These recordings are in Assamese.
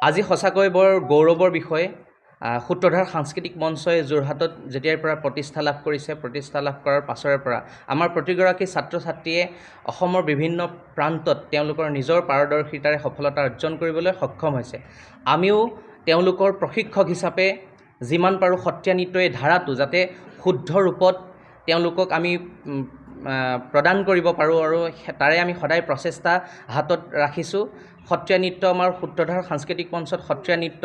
আজি সঁচাকৈ বৰ গৌৰৱৰ বিষয়। সূত্ৰধাৰ সাংস্কৃতিক মঞ্চই যোৰহাটত যেতিয়াৰ পৰা প্ৰতিষ্ঠা লাভ কৰিছে, প্ৰতিষ্ঠা লাভ কৰাৰ পাছৰে পৰা আমাৰ প্ৰতিগৰাকী ছাত্ৰ ছাত্ৰীয়ে অসমৰ বিভিন্ন প্ৰান্তত তেওঁলোকৰ নিজৰ পাৰদৰ্শিতাৰে সফলতা অৰ্জন কৰিবলৈ সক্ষম হৈছে। আমিও তেওঁলোকৰ প্ৰশিক্ষক হিচাপে যিমান পাৰোঁ সত্ৰীয়া নৃত্যৰ এই ধাৰাটো যাতে শুদ্ধ ৰূপত তেওঁলোকক আমি প্ৰদান কৰিব পাৰোঁ আৰু তাৰে আমি সদায় প্ৰচেষ্টা হাতত ৰাখিছোঁ। সত্ৰীয়া নৃত্য আমাৰ সূত্ৰধাৰ সাংস্কৃতিক মঞ্চত সত্ৰীয়া নৃত্য,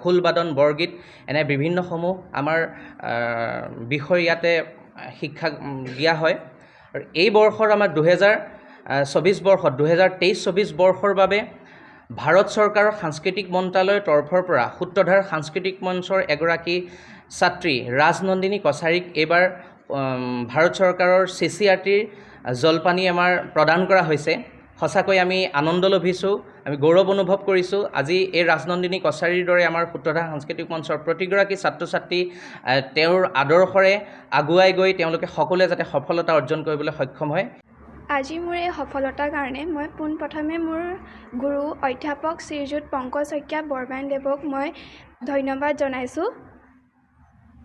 খোলবাদন, বৰগীত এনে বিভিন্নসমূহ আমাৰ বিষয় ইয়াতে শিক্ষা দিয়া হয়। আৰু এই বৰ্ষৰ আমাৰ 2023-24 বৰ্ষৰ বাবে ভাৰত চৰকাৰৰ সাংস্কৃতিক মন্ত্ৰালয়ৰ তৰফৰ পৰা সূত্ৰধাৰ সাংস্কৃতিক মঞ্চৰ এগৰাকী ছাত্ৰী ৰাজনন্দিনী কছাৰীক এইবাৰ ভাৰত চৰকাৰৰ CCRTৰ জলপানী আমাৰ প্ৰদান কৰা হৈছে। সঁচাকৈ আমি আনন্দ লভিছোঁ, আমি গৌৰৱ অনুভৱ কৰিছোঁ। আজি এই ৰাজনন্দিনী কছাৰীৰ দৰে আমাৰ সূত্ৰধাৰ সাংস্কৃতিক মঞ্চৰ প্ৰতিগৰাকী ছাত্ৰ ছাত্ৰী তেওঁৰ আদৰ্শৰে আগুৱাই গৈ তেওঁলোকে সকলোৱে যাতে সফলতা অৰ্জন কৰিবলৈ সক্ষম হয়। আজি মোৰ এই সফলতাৰ কাৰণে মই পোনপ্ৰথমে মোৰ গুৰু অধ্যাপক শ্ৰীযুত পংকজ শইকীয়া বৰমাইনদেৱক মই ধন্যবাদ জনাইছোঁ।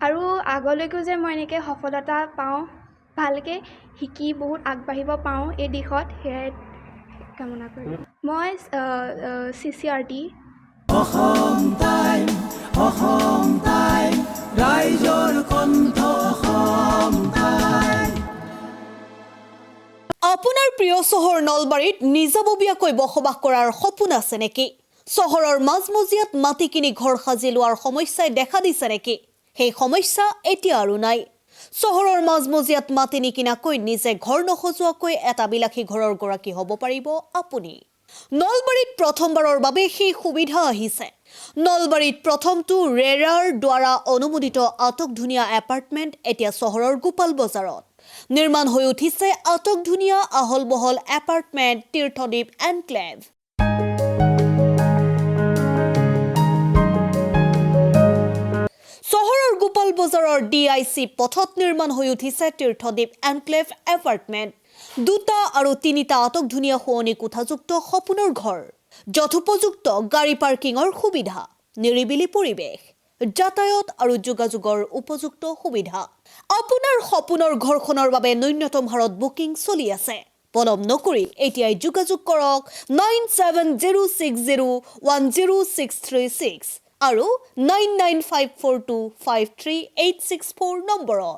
আৰু আগলৈকো যে মই এনেকৈ সফলতা পাওঁ, ভালকৈ শিকি বহুত আগবাঢ়িব পাওঁ এই দিশত, সেয়াই কামনা কৰিলোঁ। মই CCRT আপোনাৰ প্ৰিয় চহৰ নলবাৰীত নিজাববীয়াকৈ বসবাস কৰাৰ সপোন আছে নেকি? চহৰৰ মাজমজিয়াত মাটি কিনি ঘৰ সাজি লোৱাৰ সমস্যাই দেখা দিছে নেকি? সেই সমস্যা এতিয়া আৰু নাই। চহৰৰ মাজমজিয়াত মাটি নিকিনাকৈ নিজে ঘৰ নসজোৱাকৈ এটা বিলাসী ঘৰৰ গৰাকী হ'ব পাৰিব আপুনি। নলবাৰীত প্ৰথমবাৰৰ বাবে সেই সুবিধা আহিছে। নলবাৰীত প্ৰথমটো ৰেৰাৰ দ্বাৰা অনুমোদিত আটকধুনীয়া এপাৰ্টমেণ্ট এতিয়া চহৰৰ গোপাল বজাৰত নিৰ্মাণ হৈ উঠিছে। আটকধুনীয়া আহল বহল এপাৰ্টমেণ্ট তীৰ্থদ্বীপ এনক্লেভ। চহৰৰ গোপাল বজাৰৰ DIC পথত নিৰ্মাণ হৈ উঠিছে তীৰ্থদ্বীপ এনক্লেভ এপাৰ্টমেণ্ট। 2টা আৰু 3টা আটকধুনীয়া শোৱনি কোঠাযুক্ত সপোনৰ ঘৰ, যথোপযুক্ত গাড়ী পাৰ্কিঙৰ সুবিধা, নিৰিবিলি পৰিৱেশ, যাতায়াত আৰু যোগাযোগৰ উপযুক্ত সুবিধা। আপোনাৰ সপোনৰ ঘৰখনৰ বাবে ন্যূনতম হাৰত বুকিং চলি আছে। পলম নকৰি এতিয়াই যোগাযোগ কৰক 9706010636 আৰু 99542538664 নম্বৰত।